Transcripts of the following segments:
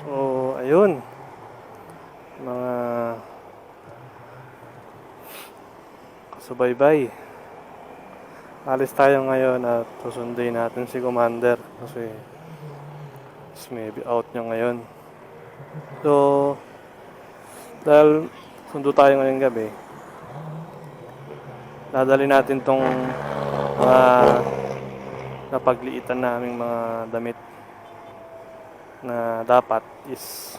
So, ayun, mga kasubaybay. Alis tayo ngayon at susunduin natin si Commander kasi maybe out niya ngayon. So, dahil sundo tayo ngayong gabi, dadali natin tong mga napagliitan naming mga damit na dapat is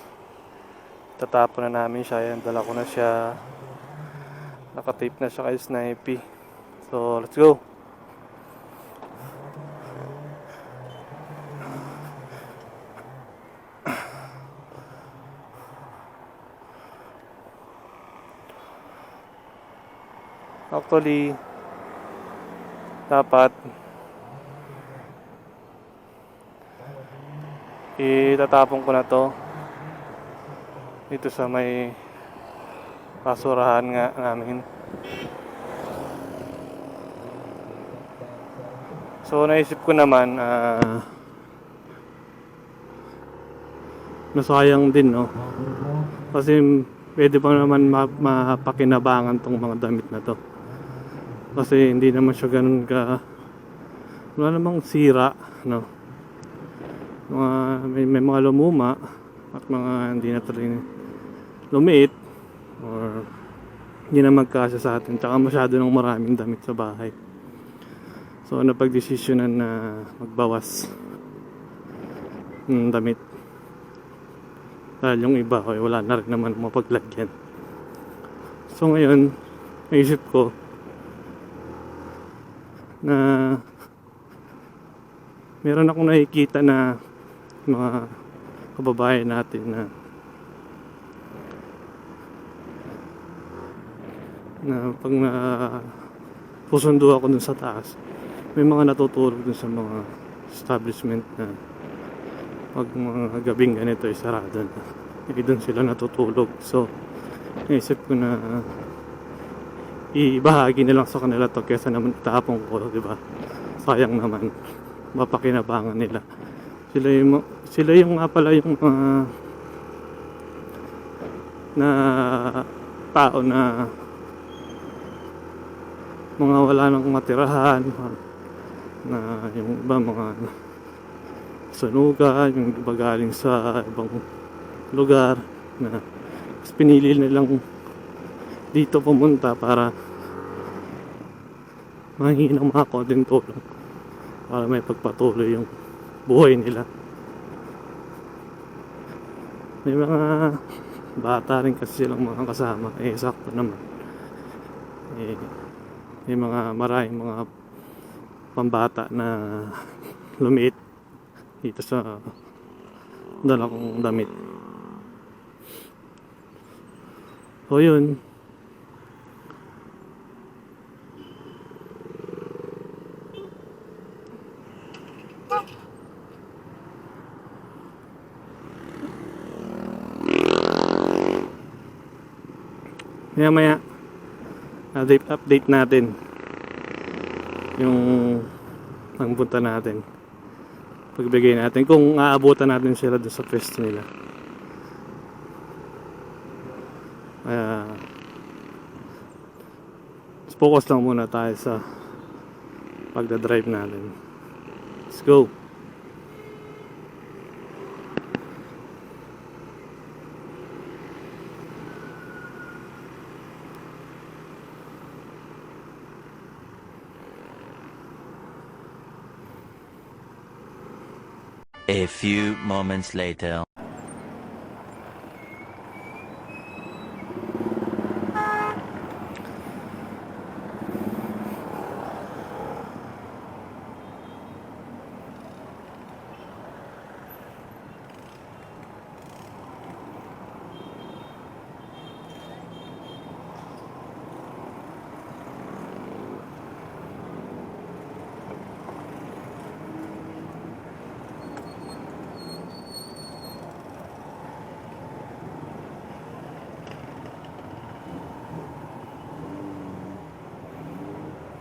tatapon na namin siya. Yan, dala ko na siya. Nakatape na siya kay Snipey. So, let's go. Actually, dapat itatapon ko na to dito sa may basurahan nga namin. So naisip ko naman masayang din, no? Kasi pwede pa naman mapakinabangan tong mga damit na to. Kasi hindi naman siya ganun wala namang sira, no? May mga lumuma at mga hindi na tuloy lumiit or hindi na magkasya sa atin, tsaka masyado nang maraming damit sa bahay. So napagdesisyonan na magbawas ng damit dahil yung iba wala na rin naman mapaglagyan. So ngayon naisip ko na meron akong nakikita na mga kababayan natin na pag pusundo ako dun sa taas, may mga natutulog dun sa mga establishment na pag mga gabing ganito ay sarado na, dun sila natutulog. So naisip ko na ibahagi na lang sa kanila to kesa naman itapon ko, diba? Sayang naman, mapakinabangan nila. Sila yung nga pala yung na tao na mga wala nang matirahan, na yung iba mga sunugan, yung iba galing sa ibang lugar na pinili nilang dito pumunta para mahingi ng mga konting tulong para may pagpatuloy yung buhay nila. May mga bata rin kasi silang mga kasama, sakto naman. May maraming mga pambata na lumiit dito sa dala kong damit. So yun, maya update natin yung pagpunta natin, pagbigay natin kung aabutan natin sila doon sa pwesto nila. Focus lang muna tayo sa pagdadrive natin. Let's go. A few moments later.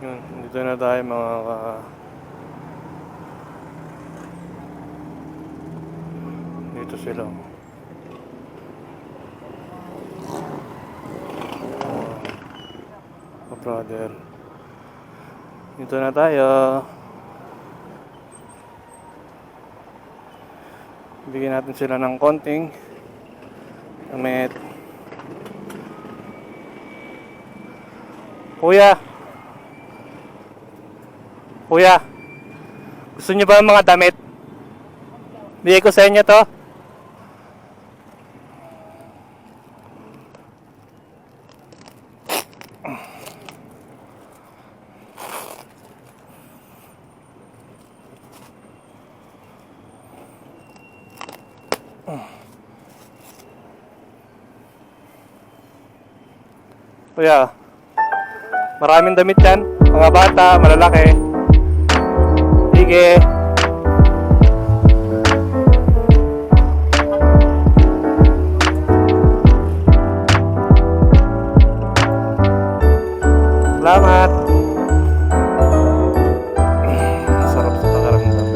Yun, dito na tayo mga dito sila. brother. Dito na tayo. Bigyan natin sila ng konting damit. Kuya! Kuya! Gusto niyo ba ng mga damit? Bigay ko sa inyo to. Kuya, maraming damit yan. Mga bata, malalaki. Sige. Salamat. Sarap sa pakiramdam.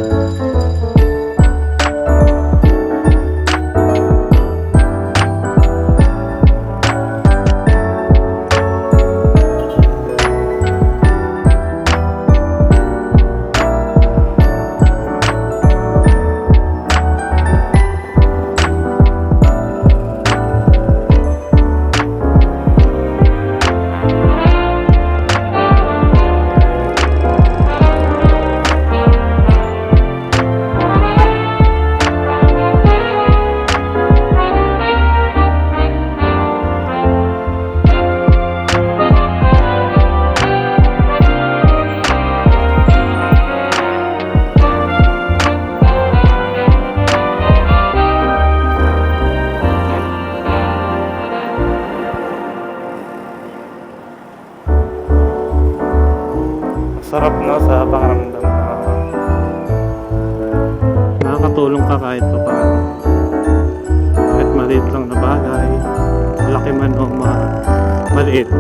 Sarap no sa pakiramdam na nakakatulong ka kahit pa paano. Kahit maliit lang na bagay, malaki man o maliit.